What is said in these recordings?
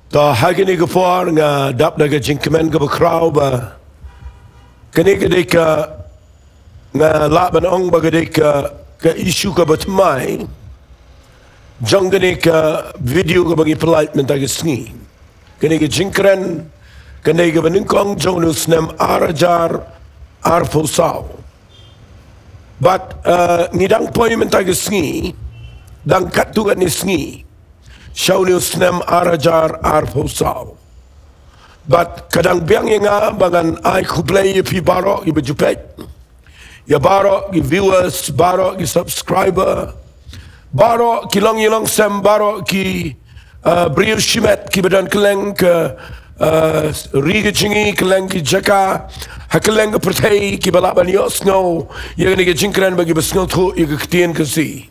Ta hagini gefor nga dap na jingkemen ke bekrau ba kini kedeka nga laban ong bagadeka ke isu ke batmai jang kedeka video ke bagi pelait mentagi Sngi kini ke jingkren kini ke Nyngkong jong nu snem arajar arfosau but ngidang poi mentagi Sngi dang katugan ni Sngi Shau ni snem arajar arfosau. But kadang biang nga bangan ay kuplay pi baro i bejupet. Ya baro i viewers, baro i subscriber. Baro ki long sem baro ki brio shimet ki badan keleng ke riga jingi keleng ki jaka hakeleng ke pertei ki balaban yos no ya ni ke jingkran bagi besngo tu i ke ketien ke si.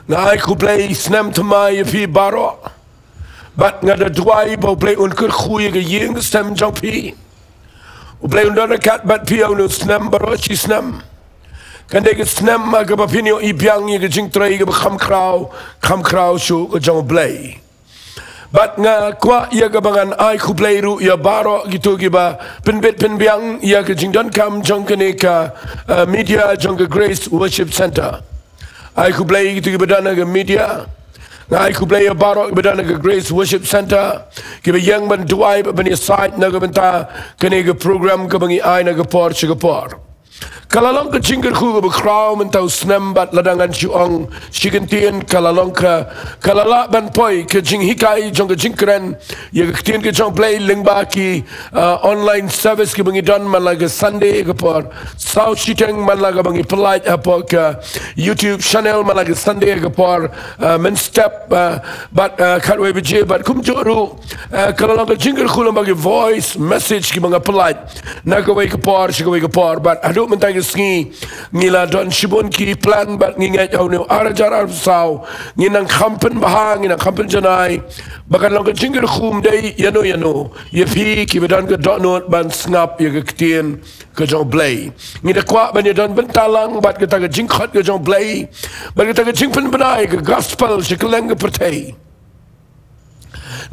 Nga ay ko play snem tamay pi baro but nga da Jowai bo play unkur khuye ge yeng stem jong pi u play undar kat but pi onu snem baro chi snem kan de ge snem ma ge bapinio I biang ye ge jing trai ge kham krau shu ge jong play but nga kwa ye ge bangan ay ko play ru ya baro gitu ge ba penbet penbiang ye ge jing don kam jong kene ka media jong ge Grace Worship Center I could play to give a media. I could play a baro a Grace Worship Center. Give a young man Jowai but when side Nagabanta can a program coming I Nagapor Chigapor. Kalalonka Jingiasyllok crown and tau snem but ladangan chuong shigantian kalalonka kalala ban poi ke jinghikai jonga jingkren ye ktien ke jong play lingbaki online service ke bangi don malaga Sunday ke por South Shiteng malaga bangi polite apok YouTube channel malaga Sunday ke por men step but katwe bije but kum joru kalalonka Jingiasyllok bagi voice message ke banga polite nagawe ke por shigawe ke por but adu mentang Sngi ngila don shibun ki plan but ngingat au nu arajar arfsau nginang kampen bahang nginang kampen janai bakan long jingir khum dei yano ye phi ki bedan ke donot ban snap ye ke ktien ke jong blay ngida kwa ban ye don bentalang bat ke ta ke jingkhat ke jong blay bat ke ta ke jingpen banai ke gospel shikleng ke pertei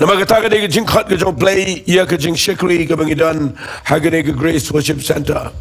nama kata ke de jingkhat ke jong blay ye ke jing shikri ke bangidan hagane ke Grace Worship Center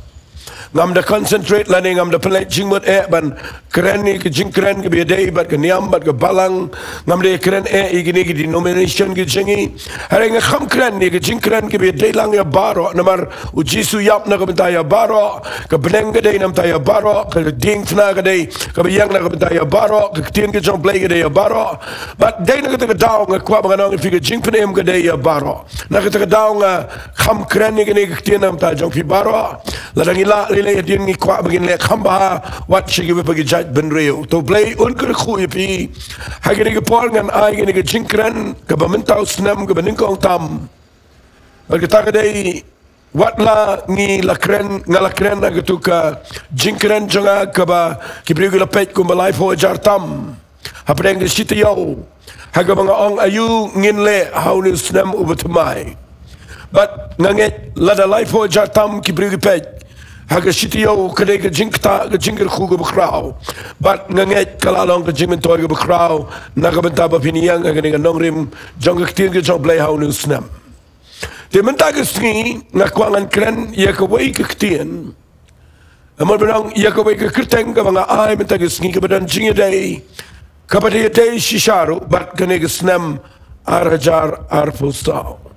ngam da concentrate learning ngam da pelai jingmut ban keren ni ke jing keren ke biadai bat ke niam bat ke balang ngam de keren igini ke denomination ke jingi hari ngam kham keren ni ke jing keren ke biadai lang ya baro namar ujisu yap na ke benta ya baro ke beneng ke dei nam ta ya baro ke ding fna ke dei ke yang na ke benta ya baro ke tien ke jong play ke dei ya baro but dei na ke daw ngam kwa bangang fi ke jing penem ke dei ya baro na ke daw ngam kham keren ni ke tien nam ta jong fi baro ladangila lele din ni kwa bagin le khamba wat shigi bagi jaj ben reo to play unkur khu pi hagene ke por ngan ai gene ke jingkran ke bamentau snam ke Nyngkong tam bagi ta dei wat la ni la kren ngala kren na gitu ka jingkran jonga ke ba ki brigula pet ku malai fo jar tam hapdeng ke sita yo haga banga ong ayu ngin le how ni snam ubatumai but nganget la da life fo jar tam ki brigula pet haga sitio kade ke jingta ke jingir khu ke bekrau but nganget kalalong ke jingmentor ke bekrau naga benta ba piniang ke dengan nongrim jong ke tin ke jong play how nu snam de menta ke Sngi ngakwangan kren ya ke wei ke tin amar benang ya ke wei ke kerteng ke banga ai menta ke Sngi ke badan Jingiasyllok kapade te shisharu but kene ke snam arajar arfosau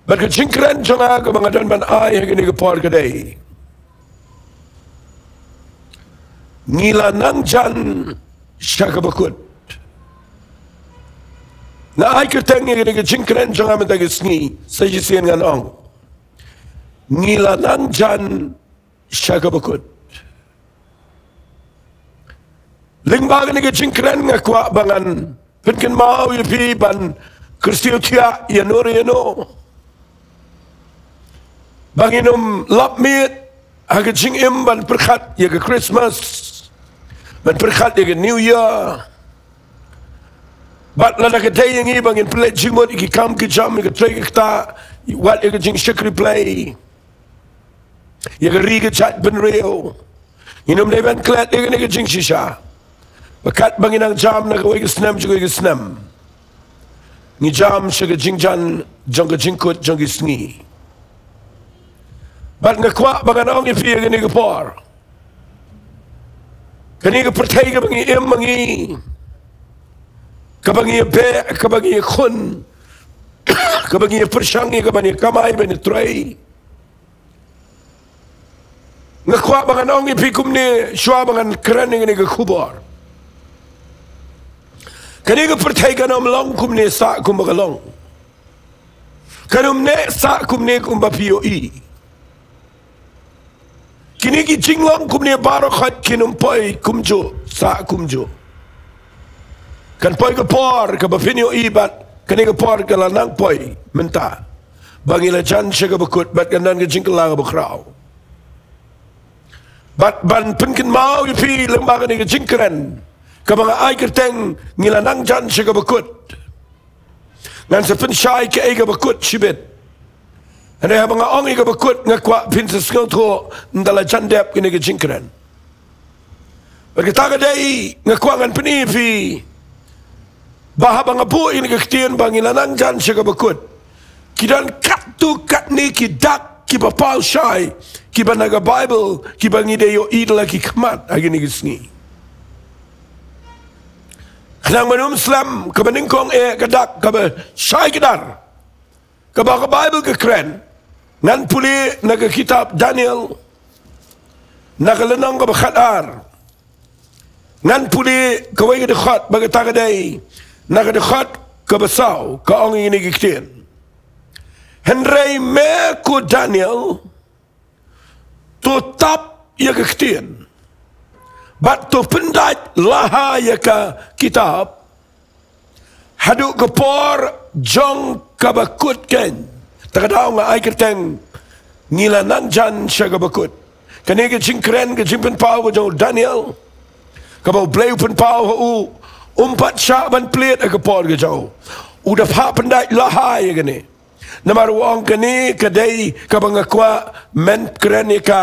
Bagi jingkran jonga ke bangadan ban ai hagini ke por ke dei ngila nang jan Sha Kaba Kut na ai kerteng hagini ke jingkran jonga menta ke Sngi sajisian ngan ong ngila nang jan Sha Kaba Kut lingba hagini ke jingkran ngakwa bangan penken mau yepi ban Kristio tia yano Banginum lap meat haga jing im ban perkhat ya ke Christmas ban perkhat ya ke New Year bat la ke day ngi bangin play jingmot ki kam ki jam ke tray ta wat ya ke jing shikri play ya ke ri ke chat ben reo inum de ban klat ya ke jing shisha bakat bangin ang jam na ke snam juga ke snam Ni jam sega jingjan jong ke jingkut jong ke sngi. Bat ngakwa bangan ong ifi gani ke por. Kani ke pertai ke bangi em bangi. Ke bangi be ke bangi khun. Ke bangi persyangi ke bangi kamai bangi trai. Ngakwa bangan ong ifi kumni syua bangan keren gani ke kubor. Kani ke pertai kan om long kum ne sa kum bagalong. Kanum ne sa kum ne kum bapioi. Kini ki jinglong kum ne barakhat kinum poi kum jo sa kum jo. Kan poi ke por ke bapinio ibat kani ke por ke lanang poi menta. Bangila jan Sha Kaba Kut bat kanan ke jingkelang bakrau. Bat ban penkin mau ipi lembaga ni ke jingkeren. Kabang ay kerteng ngilanang jan Sha Kaba Kut. Ngan sa pensyai ke ay Kaba Kut sibit. Ano habang ong ay Kaba Kut ngakwa pinsa Sohthri ndala jandep kini ke jingkeren. Pagkataka day ngakwa ngan penipi. Bahabang abu ini ke ketian bang ngilanang jan Sha Kaba Kut. Kidan kat tu kat ni kidak kiba pau syai. Kiba naga Bible kiba ngideyo idla ki kmat agini ke sngi. Nang manum Islam ke Nyngkong kadak ke syai kedar ke baca Bible ke keren ngan puli naga kitab Daniel naga lenong ke bakhatar ngan puli ke wei dekhat bagi tagadai naga dekhat ke besau ke ong ini kektian Henry me ku Daniel tutap ya kektian bat tu pendat laha ya ka kitab haduk ke por jong Kaba Kut ken takadaw nga ay kerteng ngilanang jan Sha Kaba Kut kani ke jingkren ke jimpen pau jong Daniel kabau bleu pen pau hu umpat sya ban plit ke por ke jauh udah pa pendat laha ya gani namar wong kani kadai kabang akwa men kren ya ka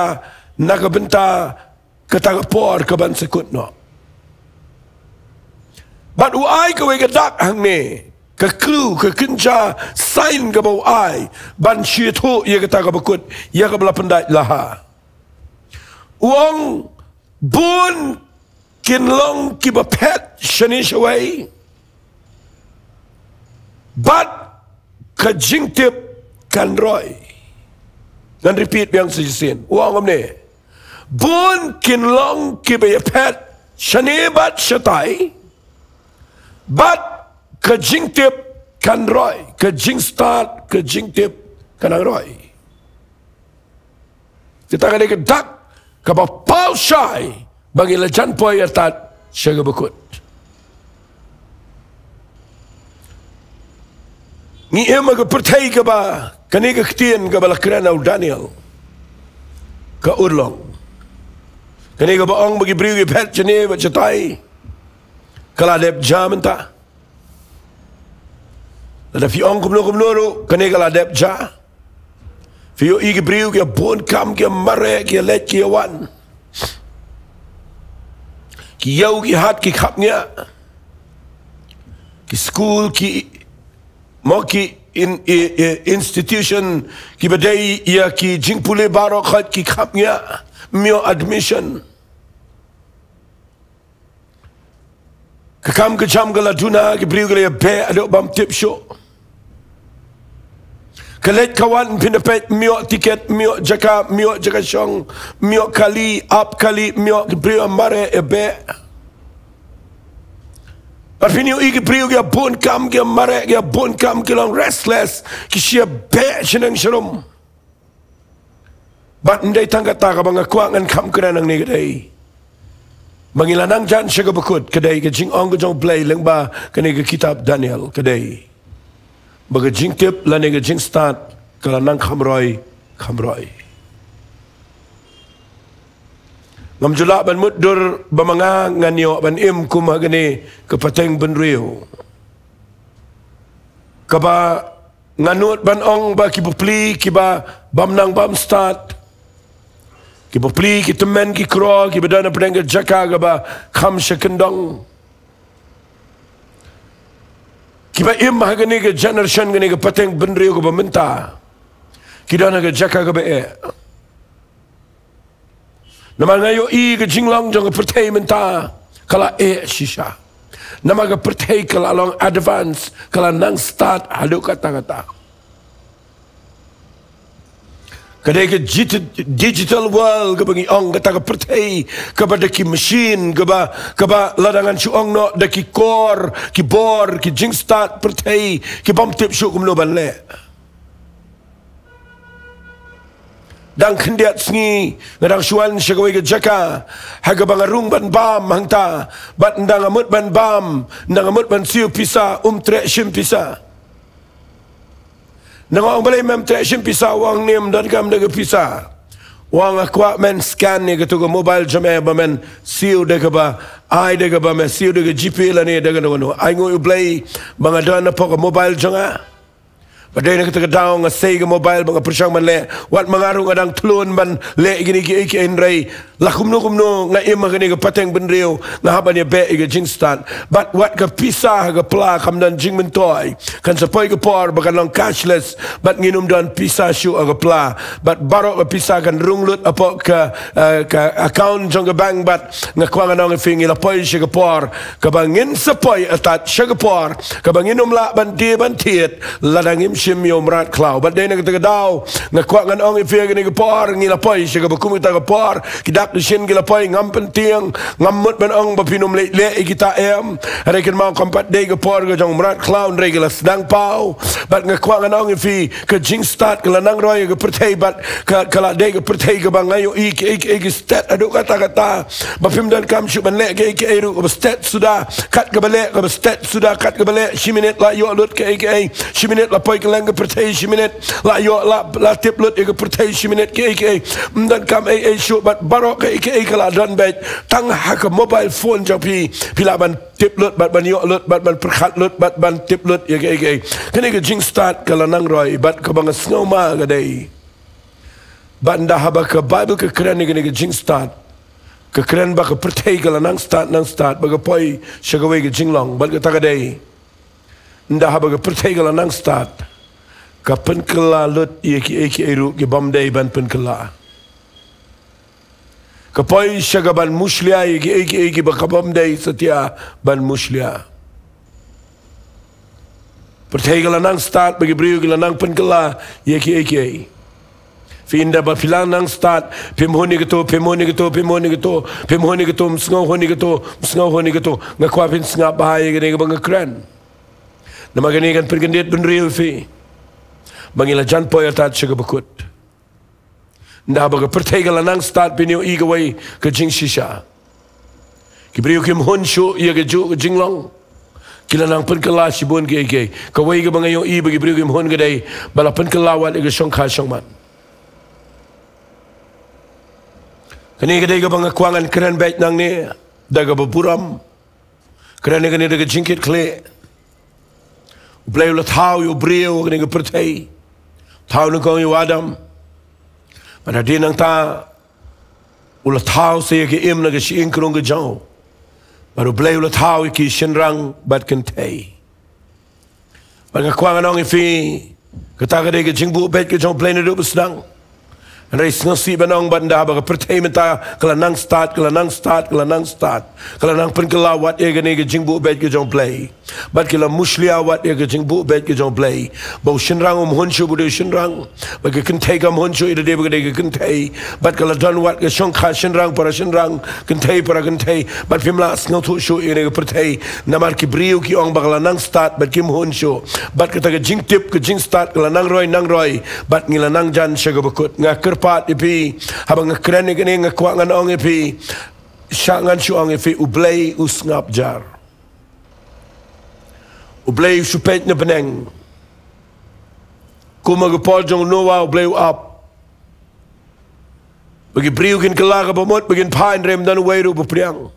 nakabenta kata por ke ban sekut no. Bat uai ke wega dak hang ne ke klu ke kenja sign ke bau ai ban syithu ye kata ke bekut ye ke bela pendai laha. Uang bun kinlong ki bapet shani Jowai. Bat ke jingtip kan roy. Dan repeat yang sejisin. Uang amne. Bun kinlong ki bapet shani bat shatai. Bat ke jingtip kan roy, ke jingstart, ke jingtip kan roy. Kita kena kedak ke bapau syai bagi lejan poi atat Sha Kaba Kut. Ni ema ke pertai ke ba, kani ke ketien ke bala kerana Daniel ke urlong. Kani ke baong bagi beriu ke pet jene bat cetai. Kalau ada jam entah, ada fiong kumlo kene kalau ada jam, fio igi beriu kia bon kam kia mare kia let kia wan, kia yau kia hat kia kapnya, ki school ki mau ki institution ki badai ya ki jingpule barok hat ki kapnya mio admission. Kekam kejam ke laduna ke beriu ke be aduk bam tip show. Kelet kawan pindapat miok tiket miok jaka syong miok kali up kali miok ke beriu mare be. Parfiniu ke beriu ke bon kam ke mare ke bon kam ke long restless ke sia be senang serum. Bat ndai tangkata ka bang akuangan kam keranang ni kedai. Mangilanang jan Sha Kaba Kut kedai ke jingong ke jong play lengba kene ke kitab Daniel kedai. Baga jingtip lane ke jingstart kalanang khamroi. Ngamjula ban muddur bamanga nganyo ban im kuma gene ke pateng ben riu. Kaba nganut ban ong ba ki pli ki ba bamnang bam start. Ki pli ki temen ki kro ki bedana pedang jaka ga ba kham shakendong Kiba imah gani ke generation gani ke pateng benriu ke Bynta. Kita nak ke jaka ke be. Nama ngayo i ke Jinglong jong ke pertai Bynta kala shisha. Nama ke pertai kala long advance kala nang start haduk kata-kata. Kadai ke digital world ke bagi ong kata ke pertai kepada ki mesin keba ladangan su ong no da ki core ki bor ki jing start pertai ki bom tip su kumno ban le dang khendiat sngi ngadang suan syagawai ke jaka haga bangarung ban bam hangta bat ndang amut ban bam ndang amut ban siu pisa tre shim pisa nangong balai mem traction pisa wang nim dan kam daga pisa wang akwa men scan ni ketu mobile jame ba men siu daga ba ai daga ba men siu daga gp la ni daga no ai ngoi play banga dana pok mobile jonga padai nak kita daw nga say ke mobile banga persang man le wat mangarung adang tlun ban le gini ki ek enrai la kumno nga ima gani ke pateng benriu nga haban ya be ke jingstan but wat ke pisah ke pla kam dan jing mentoi kan sapoi ke por bakan long cashless but nginum dan pisah syu ke pla but barok ke pisah kan runglut apa ke account jong ke bank but nga kwang anong fingi la poi syu ke por ke bangin sapoi atat syu ke por ke banginum la ban tiet ladangim shim yom rat klau but dai nak tegadaw nga kwak ngan ong ifia gani ke por ngila poi siga bakum ta ke por kidak di shin gila poi ngam penting ngamut ban ong bapinum le kita rekin mau kompat dai ke por ke jong rat klau regula sedang pau but nga kwak ngan ong ifi ke jing start ke lanang roy ke pertai but kala dai ke pertai ke bangayo ik stat aduk kata-kata bapim dan kam syuk ban le ke eru ke stat sudah kat ke balik ke stat sudah kat ke balik shiminit la yo lut ke shiminit la poi lang ke pertai shiminit la yo la tip lut ke pertai shiminit ke dan kam shoot but barok ke kala dan bet tang hak mobile phone japi pila ban tip lut bat ban yo lut bat ban perkhat lut bat ban tip lut ke kene ke jing start kala nang roi bat ke bang snoma ke dai banda haba ke bible ke keren ke jing start ke keren ba ke pertai kala nang start ba ke poi shagawai ke jinglong bat ke takadai nda haba ke pertai kala nang start kapan kela lut iki eru ke bamdai ban pen kela kapoi syaga ban muslia iki bakabamdai setia ban muslia pertai kala nang start bagi beriu kala nang pen kela iki finda ba filang nang start pemhoni keto msngau honi keto ngakwa pin snga bahaya gene bang kran nama gene kan pergendit benriu fi bangila jan poi atat Sha Kaba Kut nda baga pertai kala nang start pinio igawai ke jing shisha kibriu kim honshu ia ke ju jinglong kila nang pen kala sibun ke kawai ke bangayo i bagi briu kim hon ke dai bala pen kala wat ke shongkha shongman kani ke dai ke banga kwangan keren baik nang ne daga baburam keren ke ne daga jingkit kle blai la thau yo briu ke ne pertai thau Nyngkong yu adam pada dia nang ta ulah thau saya ke im na ke si ingkrong ke jau baru blai ulah thau ki shenrang bat kentai banga kwang anong ifi kata ke de ke jingbu bet ke jau blai na du besdang reis ngasi banong banda ba pertai menta kala nang start kala nang pen kala wat e ke ne ke jingbu bet ke jau blai bat kila muslia wat e ke jingbu bet ke jau blai bo shinrang honshu bu de shinrang ba ke kentai kam honshu ide de ba ke kentai bat kala dan wat ke shongkha shinrang para shinrang kentai para kentai bat pimla sngo thu shu ine ke pertai namar ki briu ki ong ba kala nang start bat kim honshu bat kata ke jing tip ke jing start kala nang roi bat ngila nang jan Sha Kaba Kut pat ipi habang keren ni kini ngakwa ngan ong ipi syangan su ong ipi ublay usngap jar ublay supet na beneng kumagapol jong noa ublay up bagi priukin kelaga pamot bagin pain rem dan wairu bupriang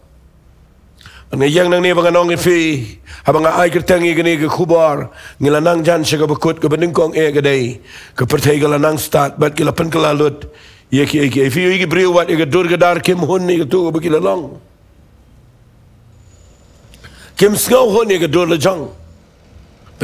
ang yang nang ni bang anong ipi habang ay kertangi gani ke kubar ngilanang jan Sha Kaba Kut ke Nyngkong gadai ke pertai nang start bat kila pen kelalut yeki ifi igi briu wat igi dur gadar kim hun ni tu bagi long kim sngau hun igi dur lejang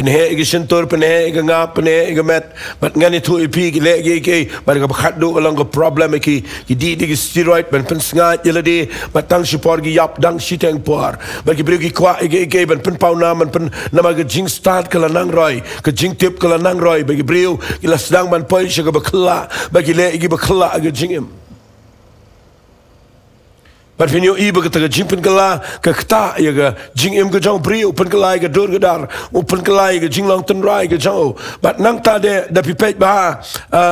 Penhe igi sentur, penhe igi ngap, penhe igi met. But ngani tu ipi ki le igi but ka bakhat do along a problem ki di steroid ban pen sngat yeladi but tang support gi yap dang shiteng por. But ki bri kwa igi ban pen pau na man pen nama ka jing start kala nang roi, ka jing tip kala nang roi, ba ki bri ki la sedang ban poi shi ka bakla, ba ki le igi bakla igi jingim. But when you iba kata jing pen kala ka kta ya ga jing im ka jong brio pen kala ga dur gadar u pen kala ga jing long ten rai ga jong but nang ta de da pipet ba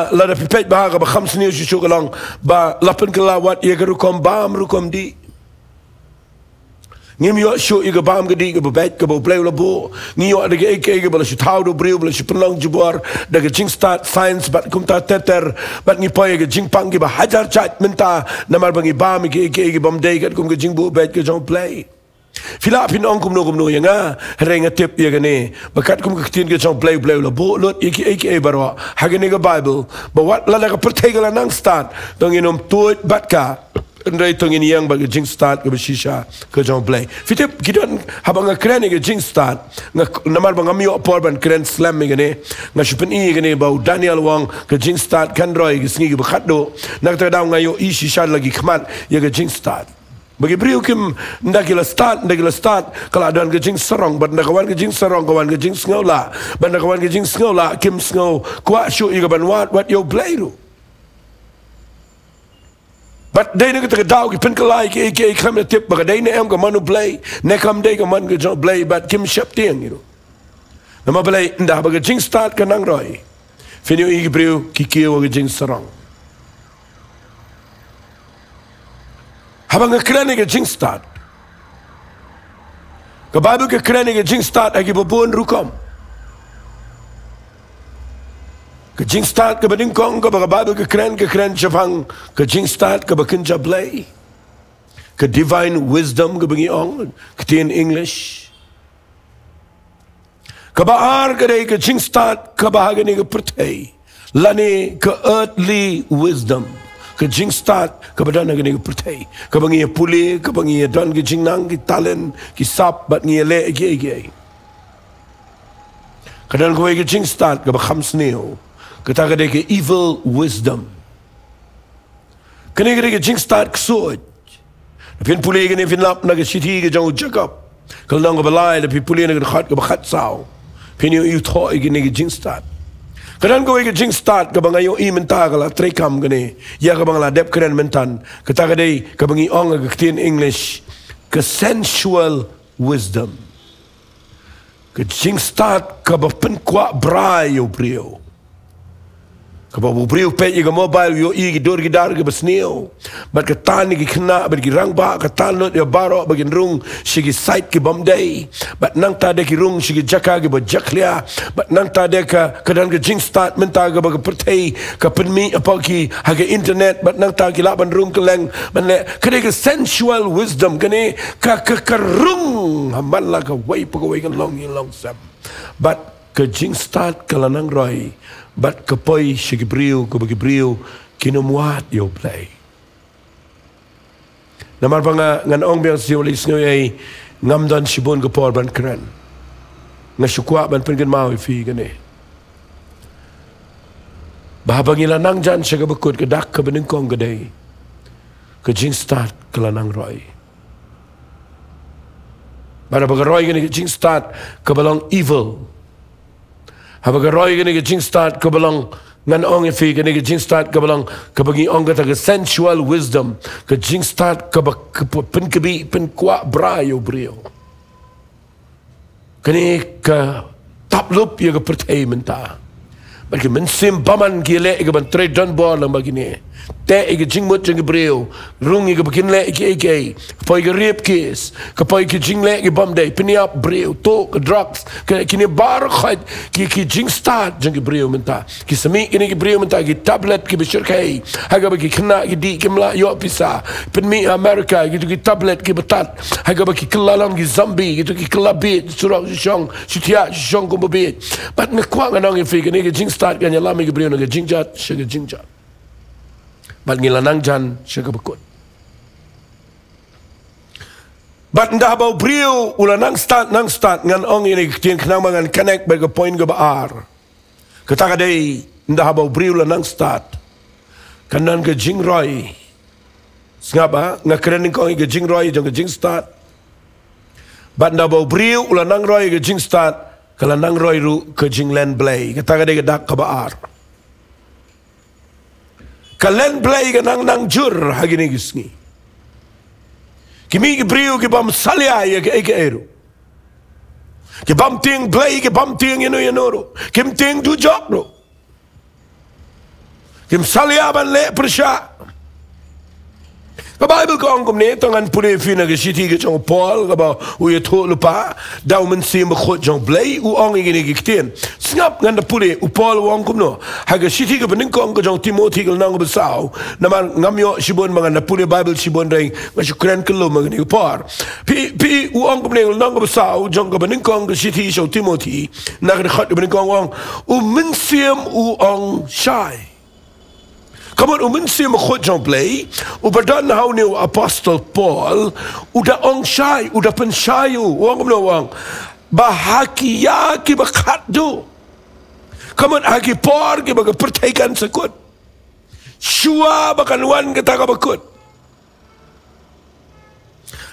la da pipet ba ga ba khams ni shu ga long ba la pen kala wat ya ga rukom bam rukom di ngim yo shu i ga bam ga di ga ba bet ga ba play la bo ni yo da ga ek ga ba shu tau do brio ba shu pen long jubor da ga jing start science but kum ta teter but ni pa ga jing pang ga ba hajar chat menta namar bangi bam ga ek bam dei ga kum ga jing bo bet ga jong play Fila pin ong kum no yang ah renga tip ya gane bakat kum ka tin ga jong play la bo lot ek baro hagane ga bible but what la ga pertega la nang start dong inom tuit batka Ndai tongin yang bagi jing start ke besisha ke jong play. Fitip kidon habang keren ke jing start namar bang amio por ban keren slam ngene nga shupen I ngene bau Daniel Wang ke jing start kan roi ke sngi ke bakhatdo nak ta daw ngayo I shisha lagi khmat ya ke jing start. Bagi beriu kim ndakila start kalau ada ke jing sarong ban kawan ke jing sarong kawan ke jing sngola ban kawan ke jing sngola kim sngo kwa shu I ke ban what yo play do. But they nak kata daw ki pen kalai ki kam tip baga they na am ka manu play ne kam day ka man ka jong play but kim shap tiang you know nama play nda baga jing start ka nang roi finyo I brio ki kiyo ga jing sarong habang ka krane ka jing start ka bible ka krane ka jing start agi babon rukom ke jing start ke Nyngkong ke baga ke keren chafang ke jing start ke bakin jablay ke divine wisdom ke bengi ong ke tin English ke baar ke jing start ke bahagani ke pertai lani ke earthly wisdom ke jing start ke badan ke pertai ke bengi puli ke bengi don ke jing nang ke talent ke sap bat ngi le ge kadang ke jing start ke khams neo Kata kata ke evil wisdom. Kene kene ke jing start ksoj. Pin puli kene fin lap na ke shiti ke jang Jacob. Kalau nang ke balai le pin puli na ke khat ke bakhat sao. Pin you thought kene ke jing start. Kadang ko ke jing start ke bangayo I menta kala trekam kene. Ya ke bangala dep keren mentan. Kata kata ke bangi ong ke tin English ke sensual wisdom. Ke jing start ke bapen kwa brai yo brio. Kababu beriu pet ye mobile yo I dor gidar ke besneo bat ke tan ki Khynnah bat ki rang ba ke tan lot ya baro bagin rung shigi site ki bomday bat nang ta de ki rung shigi jaka ke bajaklia bat nang ta de ka kadan ke jing start menta ke bag pertai ke penmi apa ki haga internet bat nang ta ki laban rung keleng ban le ke sensual wisdom kene ka rung hamal la ka wai pagawai kan long sam bat ke jing start kalanang roi but kapoi shigibriu kinamuat yo play namar panga ngan ong biang siyo lis ngoy ngam dan shibon kapor ban kran nga shukwa ban pengen mau fi gane bahabangila nang jan Sha Kaba Kut kedak ke Nyngkong gede ke jing start kelanang roi bara bagaroi gane ke jing start ke Balang evil Habaga roy gani ke jing start ke Balang ngan ong fi gani ke jing start ke Balang ke bagi ong kata ke sensual wisdom ke jing start ke pen kebi pen kwa brayo brio kani ke top loop ye ke pertai menta bagi mensim baman gile ke ban trade don ball lang bagi ni te ke jing mot jing brio rung ke bakin le ke poi ke rape case ke poi ke jing le ke bom day peniap brio to ke drugs ke kini bar khat ki jing start jing brio menta ki semi ini ke brio menta ki tablet ki bishir kai haga bagi Khynnah ki di kimla yo pisa penmi America gitu ki tablet ki betat haga bagi kelalam ki zombie gitu ki kelabit surau shong sitia shong ko bobit bat ne kwa ngang fi ke ni ke jing start kan yalami ke brio ke jingjat shege jingjat bat ngilanang jan Sha Kaba Kut But ndah bau brio ula nang start ngan ong ini tien kenang mangan connect bagi point ke baar. Ketaka dei ndah bau brio ula nang start. Kanan ke Jingiasyong. Ngapa? Ngakeren kong ke Jingiasyong jong ke Jing start. But ndah bau brio ula nang roi ke Jing start. Kalau nang roi ru ke Jing land blay. Ketaka dei ke dak ke baar. Kalen blay ke nang jur hagi ni gisngi. Kimi ke brio ke bam salia ya ke eru. Ke bam ting blay ke bam ting ro. Kim ting du jok ro. Kim salia ban le persya. Ka Bible ko ang kumne tangan pune fina ke city ke jong Paul ka ba u ye tho lupa daw men sim khot jong blay u ong ngini ke tien. Snap ngan da pune u Paul wong kumno. Ha ke city ke bening ko jong Timothy ke nang besau. Naman ngamyo sibon mangan da pune Bible sibon reng ngasukren ke lo mangani par. Pi u ong kumne nang besau jong ke bening ko ke city so Timothy na ke khat bening ko wong u men sim u ong shai. Kamu umensi mkhot jong play, ubadan hau ni Apostle Paul, udah ong syai, udah pensyayu, wang menawang, bahagia ki bakat do. Kamu haki por ki baga pertaikan sekut, shua bakan wan kita kabakut,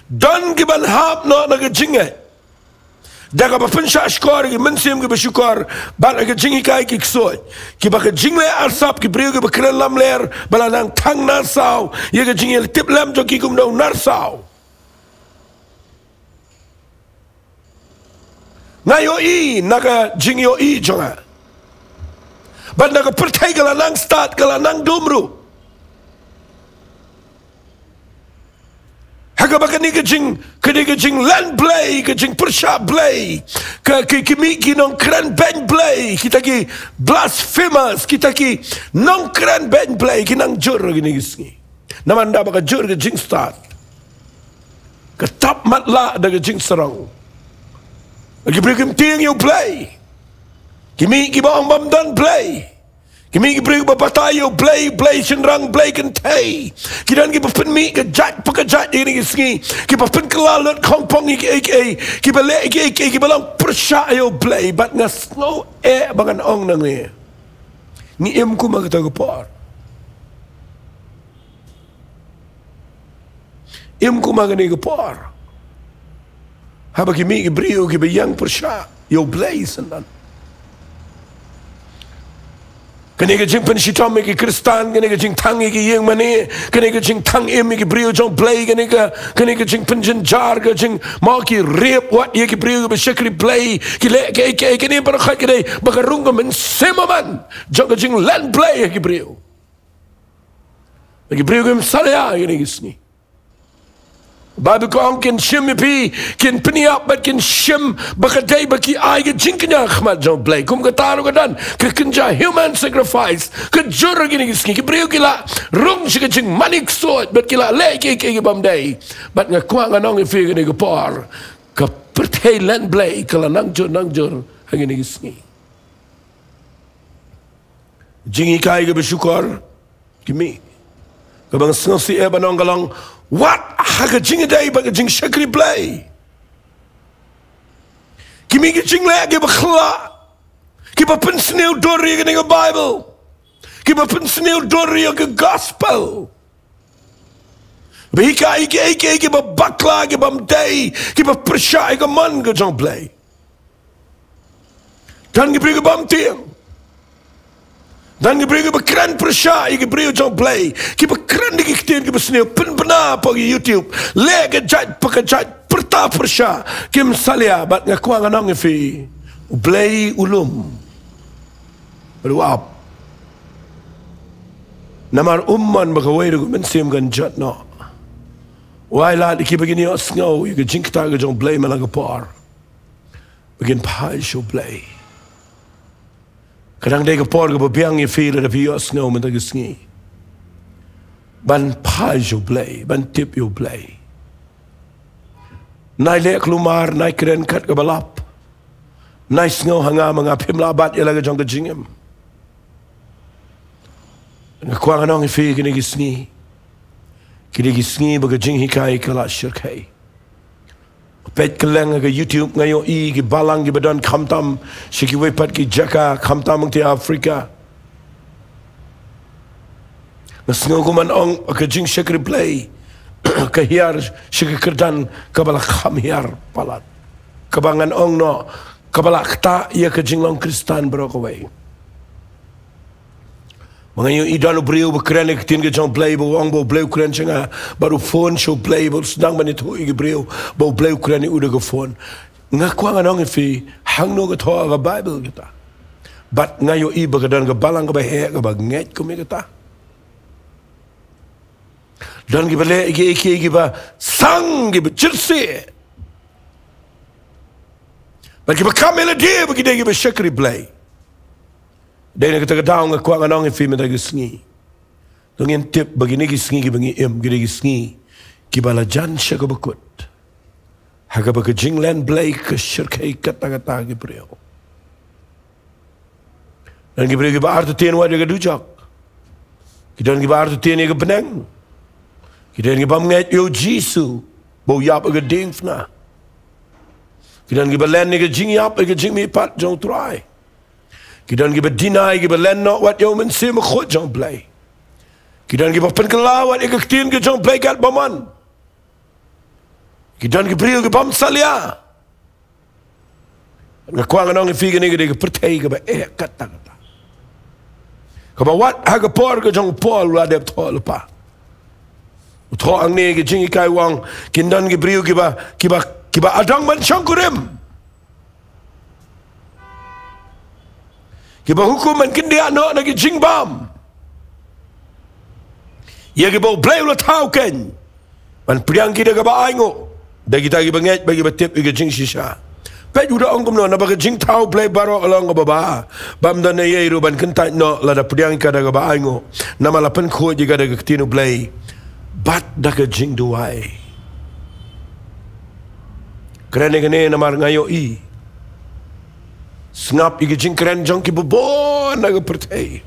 dan ki ban hap no naga jingai. Daga ba pensya skor ki mensim ki besyukar ban ke jingi kai ki ksoi ki ba ke jingle arsap ki brio ki ba kren lam ler balanang tang narsau ye ke jingi tip lam jo ki kum do narsau ngayo I naga jingi yo I jonga ban naga pertai kala nang start kala nang dumru Haga baka ni kajing land play, kajing persya play, kimi nong keren band play, kita ki blasphemous, kita ki nong keren band play, kinang jur gini gisni. Namanda baka jur kajing start, ketap matla da kajing serang. Lagi beri kim ting you play, kimi bawang bamdan play. Kimi beri bapatai yo play senrang play kentai. Kidan ki papen mi ke jat pakajat ini kisngi. Ki papen kelalot kompong iki ki bale iki ki balang persya yo play but ngas no bangan ong nang ni. Ni em ku magata ko par. Em ku magani ko par. Haba ki mi ki beri ki bayang persya yo play sendan. Kani ke jing pensitom ki Kristan, kani ke jing tang ki yeng mani, kani ke jing tang im ki brio jong play, kani ke jing penjen jar ke jing mau ki rep wat ye ki brio be shekli play, ki le ke kani par khat ki dei bakarung men semaman, jong ke jing land play ki brio. Ki brio ke salya kani gisni. Bible ko ang kin shim pi kin pniap bat kin shim bakadai baki ai ke jinknya khmat jong play kum ka taru ka dan ke kinja human sacrifice ke jur gini gisni ki brio kila rung shi ke jing manik sot bat kila le ke bam dai bat nga kwa nga nong fi gini ke par ka pertai land play kala nang jur hangini gisni jingi kai ke bersyukur kimi ka bang sngosi e banong galang what haga jingi day baga jing shakri play kimi ki jing le ge bakhla ki ba pen sneu dori ge nge Bible ki ba pen sneu dori ge gospel bi ka ki ba bakla ge bam day ki ba persya ge man ge jong play dan ge bring bam tiang dan ki beri bekran persya ki beri jong play ki bekran di kitien ki besneu pen bena pagi YouTube le ke jat pakajat perta persya kim salia bat ngakwa nganong fi play ulum beruap namar umman bakawai ru mensim gan jat no wai la ki begini osngau ki jinkta ke jong play malagapar begin pai show play kadang dia ke por ke biang ye feel da bios no men da gisngi ban paj yo play ban tip yo play nai le klumar nai kren kat ke balap nai sngo hanga manga pim labat ye la ke jong ke jingem na kwa nong fi ke gisngi ba ke jing hikai kala shirkai pet keleng ke YouTube ngayo ke Balang ke badan kamtam siki wepat ke Jaka kamtam ke Afrika ngasngo kuman ong ke jing shekri play ke hiar siki kerdan kabala kham hiar palat kabangan ong no kabala ta ia ke jinglong Kristan brokaway Mengayu idanu beriu berkeren ke tin ke jong play bawang bau play keren cenga baru phone show play baru sedang banit hui ke beriu bau play keren ni udah ke phone ngakuang anong fi hangno ke thoa ke Bible kita bat ngayu i berkedan ke Balang ke bahek ke baget ke me kita dan ke balik ke ba sang ke bercersi bagi berkamela dia bagi dia ke bersyakri play Dahil kita ketahui ngakuang anong film yang Sngi. Tungin tip bagi ni Sngi bagi gini Sngi kibalajan Sha Kaba Kut. Haga bagi jinglen blay ke syirkai kata-kata gibreo. Dan gibreo giba artu tien wad yang dujak. Kita giba artu tien yang benang. Kita giba mengat yo Jisu bau yap yang dingfna. Kita giba len yang jingiap yang jingmipat jong try. Kita giba deny giba len not what yo men se me khot jong play. Kita giba penkelawat yang ketin ke jong play kat baman. Kita giba bam salia. Ngakuang anong ifiga ni gede pertai giba kata-kata. Kaba wat haga por ke jong Paul ladep to lepa. Utho ang ni ke jingi kai wang kindan giba adang man syangkurim. Kiba hukuman kindi anak nagi jingbam. Ia kiba blay ulah tahu ken. Man priang kita kiba aingo. Dah kita kiba nget bagi batip iga jing shisha. Pet udah ongkom no na bagi jing tahu blay barok along baba. Bam dan ye ruban kentai no lada priang kita kiba aingo. Nama lapen ko jika dah ketinu blay. Bat dah ke Jingduwai. Kerana kene namar ngayo i. Sngap igi jing keren jong ki bobon naga pertai.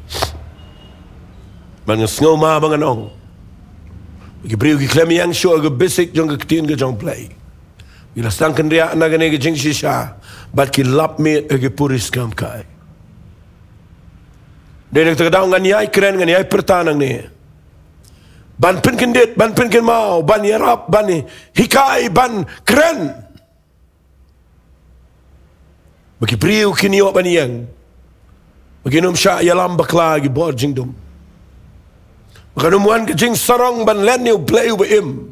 Bang sngo ma bang anong. Igi briu ki klemi yang show aga basic jong ketin ke jong play. Ila stang kendria naga ne jing shisha bat ki lap me igi puris kam kai. Dene tak daw ngan yai keren ngan yai pertanang ni. Ban pin kendit, ban pin ken mau, ban yarap, ban hikai, ban keren. Bagi priu kini awak baniang. Bagi nom syak yalam bakla gi bor jingdom. Bagi nomuan ke jing sarong ban len ni play ubaim.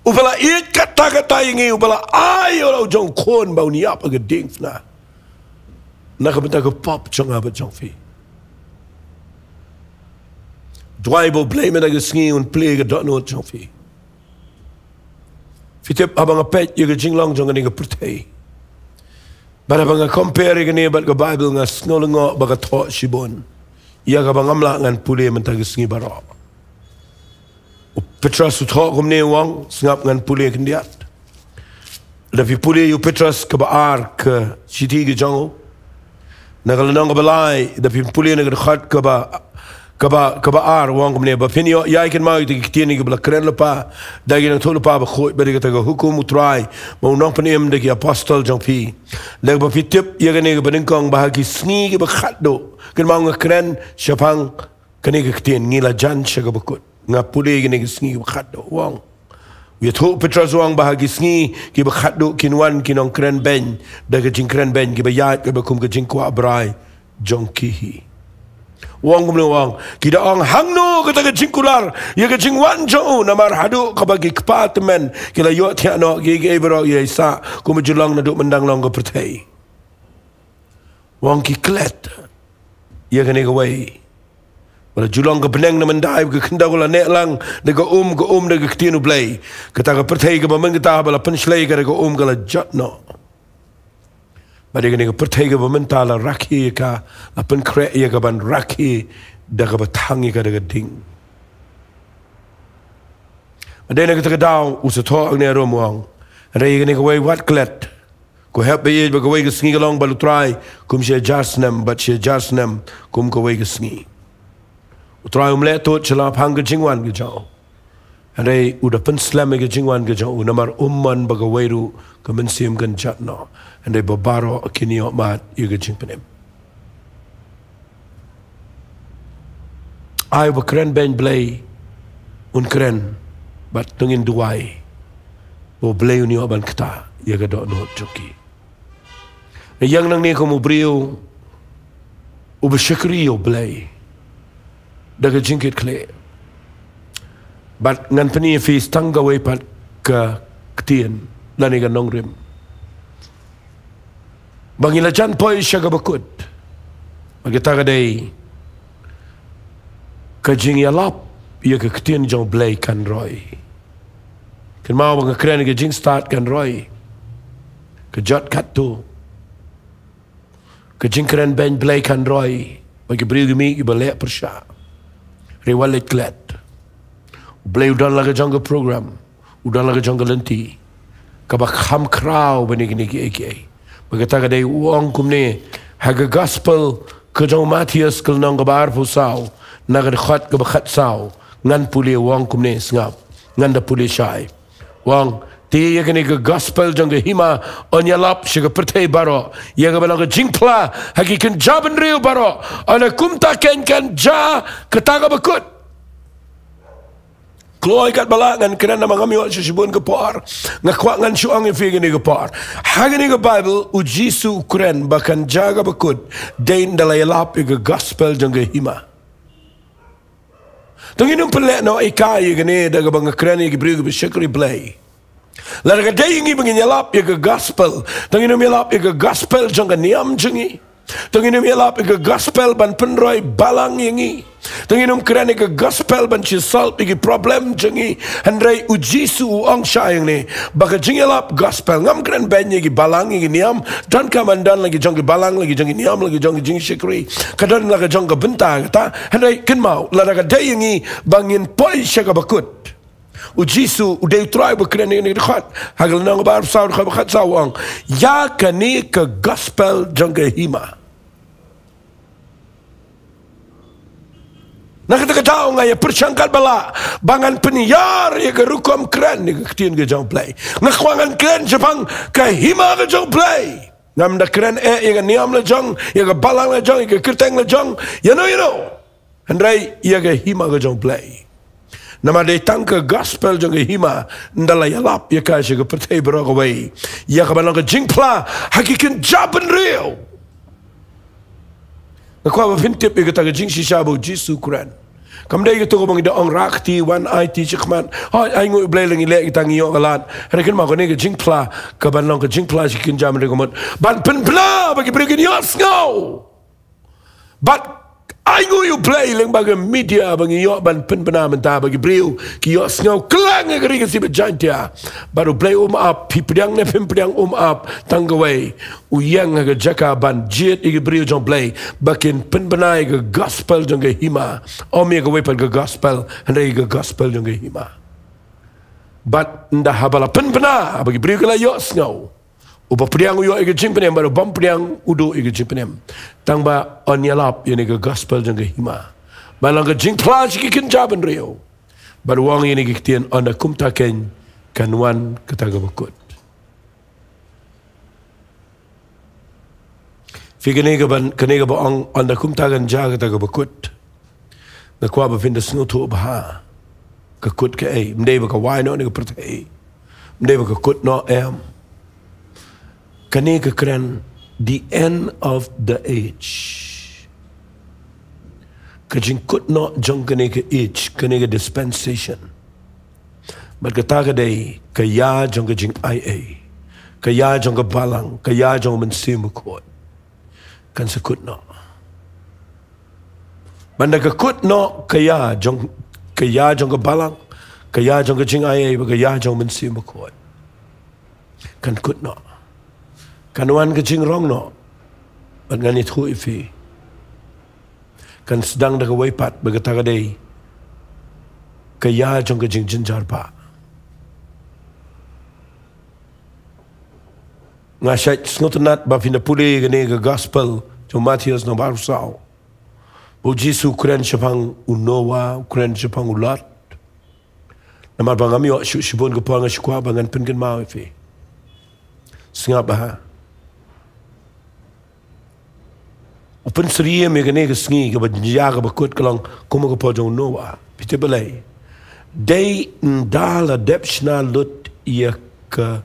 Ubala it kata-kata ingi ubala ayo lau jong kon bau ni apa ke ding fna. Nak benda ke pop jong apa jong fi. Jowai bo play mena ke Sngi un play ke dot no jong fi. Fitip abang apet ye ke jinglong jong ni ke pertai. Bada banga compare gani bat ke Bible ngas ngolongo baga tho shibon. Ia ka bangamla ngan pule mentag Sngi baro. Petras tho komne wang sngap ngan pule kendiat. Davi pule yu Petras ke baar ke siti ke jango. Nagalanong ke balai davi pule nag khat ke ba ar wang komne ba finio ya ikan mau ti kitini ke bla keren lepa dagi nang thol pa ba khoi bari kata hukum utrai mau nong penem de apostol jong pi leg ba fitip ya gane ke Nyngkong ba ki Sngi ke ba khatdo ken mau ngakren syapang kene ke kitin ngila jan Sha Kaba Kut ngapule gane ke Sngi ke khatdo wang ya tho Petras wang ba ki Sngi ke ba khatdo kinwan kinong kren ben daga jing kren ben ke ba ya ke ba kum ke jing kwa brai jong ki Wang kumno wang kita ang hangno kata ke jingkular ya ke jingwan jo namar hadu ka bagi department kila yo tiano ge bro ya sa ku mejulang na duk mendang long ke pertai wang ki klet ya ke ne wai wala julang ke beneng na mendai ke kendau la nek lang de ke de ke tinu blai kata ke pertai ke bameng kita bala penslei ke ke la jatno Badi kene ke pertai ke mentala raki ka apen kre ya ke ban raki daga batangi ka daga ding. Badi ne ke daw usatho ang ne romwang. Rei kene ke way wat klet. Ko help be ke way ke Sngi long balu try kum she jasnem but she jasnem kum ko way ke Sngi. Utrai umle to chela phang ke jingwan ke jaw. Andai udah penslam ke jingwan ke jauh namar umman bagaweru ke mensim kan jatno. Andai babaro kini okmat ia ke jing penem. Ai bakren ben blay unkren bat tungin duai. Bo blay uni oban kata ia ke dok not joki. Yang nang ni kamu beriu ubersyukuri yo blay. Daga jingkit kle. Bat ngan peni fis tangga wepat ke ketien lani kan nongrim. Bangila jan poi Sha Kaba Kut. Bagi tagadai ke Jingiasyllok ia ke ketien jong blay kan roy. Kan mau bang keren ke jing start kan roy. Ke jot kat tu. Ke jing keren ben blay kan roy. Bagi beri gemi iba lek persya. Rewalit klet. Blay udah laga jangka program, udah laga jangka lenti. Kabak ham krau bani eki. Bagata kadai uang kumne haga gospel ke jang Matius ke nang kabar pusau, naga khat ke bakhat sau, ngan puli uang kumne sengap, ngan da puli syai. Uang ti yakni ke gospel jangka hima onyalap syaga pertai baro, yaga balaga jingpla hagi kan jaban riu baro, ana kumta ken ja ketaga bakut. Keluar kat balangan kerana nama kami waktu sebun ke par ngakuak ngan syuang yang figini ke par hagini ke Bible ujisu ukuran bahkan jaga bakut dain dalai lap ke gospel jangga hima tungin pelek no ikai gini daga bang kerana ke beri ke bersyukuri blay lalu ke dain ini bangin lap ke gospel tungin lap ke gospel jangga niam jengi tungin lap ke gospel ban penroy balang yengi tengin kerana ke gospel ban cisal pergi problem jengi handrai uji su uang syayang ni baka Jingiasyllok gospel ngam keren banyak lagi balang lagi niam dan kamandan lagi jangki balang lagi jangki niam lagi jangki Jingiasyllok kadang lagi jangki Bynta kata handrai ken mau lada kadai yengi bangin poi Sha Kaba Kut uji su udai try berkeren ni dekat hagal nang bar saw khabat sawang ya kani ke gospel jangki hima. Nak kata tahu ngaya persangkat bala bangan peniyar ya ke rukom keren ya ke ketien ke jauh play ngakwangan keren Jepang ke hima ke jauh play ngam da keren ya ke niam le jong ya ke balang le jong ya ke kerteng le jong you know handrai ya ke hima ke jauh play nama datang ke gospel jong ke hima ndala ya lap ya ke ke pertai beragawai ya ke balang ke jingpla hakikin jaban real ngakwa bintip ya ke taga jing sishabu jisu kuran kamdai kita ngomong ida ong rakti one IT cikman ai ngui blay lengi lek kita ngiyo galat rekin ma kone ke jingpla ke banong ke jingpla sikin jam rekomot ban penbla bagi beri ni ngau but ai ngui blay leng bagi media bagi yo ban penbena mentah bagi beriu ki yo ngau kelang ngeri ke si Jaintia baru blay up pipediang ne pipediang up tanggawai uyang ke jaka ban jet igi beriu jong blay bakin penbenai ke gospel jong ke hima omi ke wepan ke gospel handai ke gospel jong ke hima but ndah habala penbena bagi beriu ke la yo ngau upa pediang uyo igi jing penem baru bom pediang udu igi jing penem tangba onyalap ini ke gospel jang ke hima balang ke jing plaj ki kenjaban rio baru wang ini ke tien ona kumta ken kanwan ketaga bakut figene ke ban kene ke bang ona kumta kan jaga ketaga bakut na kwa ba finda snutu ba ke kut ke ai mdei ba ka wai no ne ke pertai mdei ba ka kut no kani kekeren the end of the age kajingkut no jong kani ke age kani ke dispensation berkata dai kaya jong ke jing ia kaya jong ke balang kaya jong mensim kut kan sekut no banda ke kut no kaya jong ke balang kaya jong ke jing ia kaya jong mensim kut kan kut no kanuan kecing rong no dengan itu ifi kan sedang dah kewaipat berkata kadai kaya jong kecing jenjar pa ngasyat snotenat ba finda puli gani ke gospel jong Matius no barsau bu Jisu keren Jepang unowa keren Jepang ulat Nama bang kami wak syubun ke puang syukwa bangan pengen mau ifi. Sengap bah. Open seria me kene ke Sngi ke Jingia ke Kut kalong kuma ke pojong noa. Pite belai. Day ndala depshna lut ia ke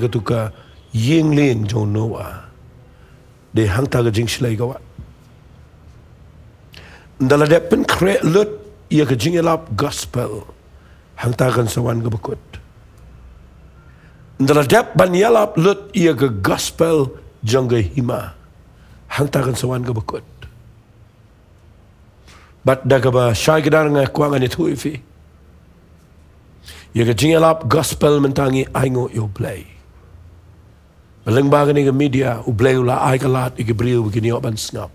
tuka Yingling jong noa. De hangta ke Jingshilai ke wat. Ndala depen kre lut ia ke Jingialap gospel. Hangta kan sawan ke Kut. Ndala dep ban yalap lut ia ke gospel jong ke hima. Hantaran sawan ke Kut. Bat dah ke ba syai kedar ngai kuangan itu ifi. Ya ke Jingialap gospel mentangi aingo yo play. Balang bagan ni ke media u play ula ai kalat i ke beriu begini oban sengap.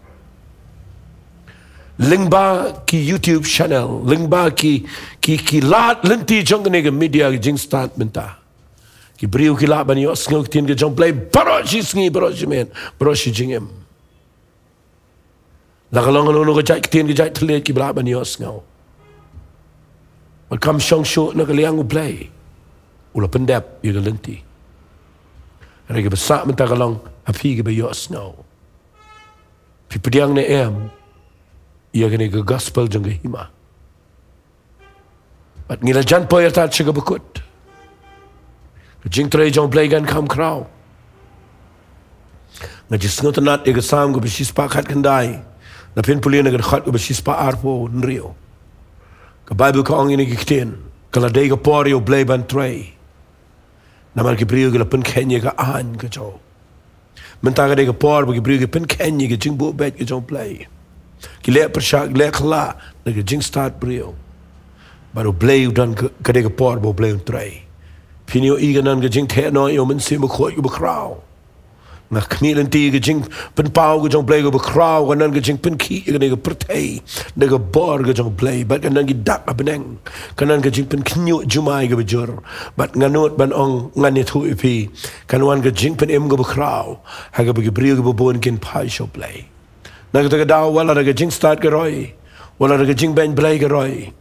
Lingba ki YouTube channel, lingba ki lat lenti jong ni ke media ke jing start Bynta. Ki beriu ki lat bani yo sengau tin ke jong play baroshi Sngi baroshi men, baroshi jingem. Lakalong ano kajai ketin kajai telit ki belak bani os ngau. Makam syong syuk nak kaliang uplay. Ula pendap ia lenti. Rega besak mentah kalong api ke bayos ngau. Pi pediang ne em ia kene ke gospel jang ke hima. Bat ngila jan poyer tat syaka Kut. Jing tray jong play gan kam kraw. Ngajis ngotanat ia ke sam ke besis pakat kendai. Napin pulian agar khat ke besis pa arpo nrio. Ke Bible ka ong ini kiktin. Kala day ke pori o blay ban tray. Namar ke beriu ke lapen Khynnah ke an ke jaw. Mentah ke day ke por bagi beriu ke pen Khynnah ke jing buat bet ke jaw play. Ki lek persyak lek khala ke jing start beriu. Baru blay dan ke day ke por bo blay tray. Pinyo iganan ke jing tekno yo mensi mekhoy ke bekraw. Nak ni lenti ke jing pen pau ke jong play ke bekraw kanan ke jing pen ki ke ne ke pertai ne ke bor ke jong play bat kanan ke dak abeneng kanan ke jing pen knyu jumai ke bejur bat nganut ban ong ngani thu ipi kanwan ke jing pen em ke bekraw ha ke bagi brio ke bobon kin pai show play nak ke daw wala ke jing start ke roy wala ke jing ben play ke roy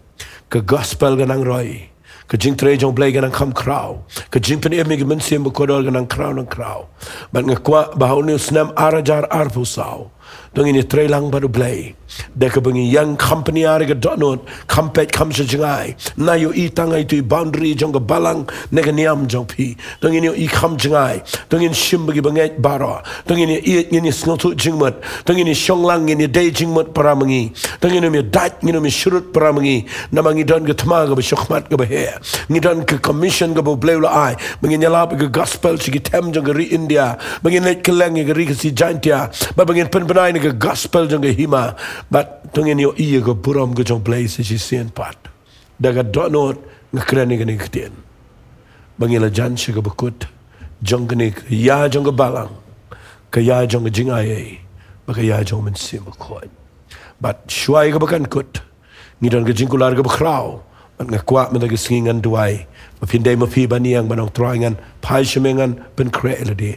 ke gospel ke nang roy ke jing tray jong play ganang kam kraw ke jing pen em ke mensim bekodol ganang kraw bat ngakwa bahau ni snam arajar arpusau dong ini tray lang baru play dek bengi yang company are ke donot kampet kam jingai na yo i tangai tu boundary jong ke Balang ne ke niam jong pi dong ini i kam jingai dong ini shim bagi banget bara dong ini i ini sngotu jingmat dong ini shonglang ini day jingmat para mengi dong ini mi dat ini mi shurut para mengi namangi don ke tma ke syokmat ke behe ni don ke commission ke bo play la ai mengi nyalap ke gospel sigi tem jong ke ri India mengi net keleng ke ri ke si Jaintia ba mengi pen benai ke gospel jong ke hima but tungin yo iya ke buram ke jong play si sien pat daga donot ngakren ni ke ketien bangila jan shi ke Kut jong ke ya jong ke Balang ke ya jong ke Jingiasyeng ba ke ya jong men sim ko but shuai ke bakan Kut ni don ke jingkular ke bekraw bat ngakwa men ke singan duai mapindai mapi baniang banong troingan pai shemengan pen kre elade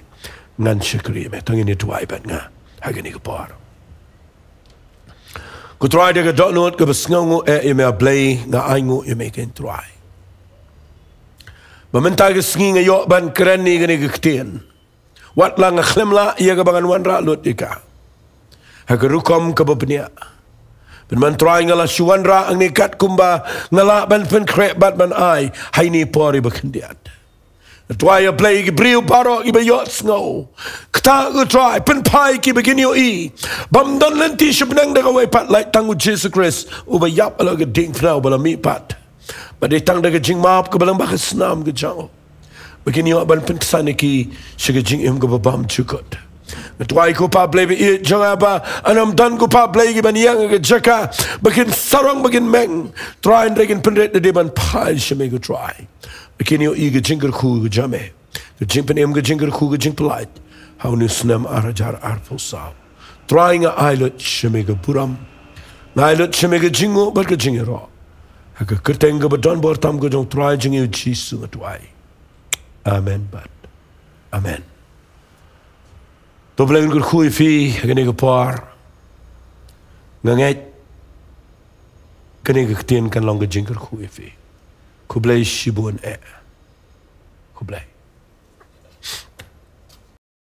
ngan shikri me tungin ni duai bat nga hagani ke par ku try de dot note ke besngongo me play nga aingo me ken try Bamenta ke Sngi ngayo ban keren ni gani ke ketien wat lang khlemla ia ke bangan wan ra lut ika ha ke rukom ke bepnia ben man try ngala shuwan ra ang ni kat kumba ngala ban fen krek bat ban ai hai ni pori bekendiat try play ki briu paro ki be yot snow kta ku try pen pai ki begin yo i bam don lenti shibnang de way pat like tangu Jesus Christ u ba yap ala ke ding now bala mi pat ba de tang de ke jing map ke balang ba ke snam ke jang begin yo ban pen sana ki shige jing im ke bam chukot try ko pa play be jang ba anam dan ko pa play ki ban yang ke jaka begin sarong begin meng try and begin pen de ban pai shime ko try Begin yo i jingle ku jame ke jimpen em ke jingle ku ke jing polite how ni snam arajar arful saw trying a islet shime ke buram na islet shime ke jingo bar ke jingero ha ke kerteng ke badon bor tam ke jong try jing Jesus atwai amen but amen to blen ke ku fi ke ne ke par nganget ke ne ke tien kan long ke jingle ku fi Kublai Shibun E. Kublai.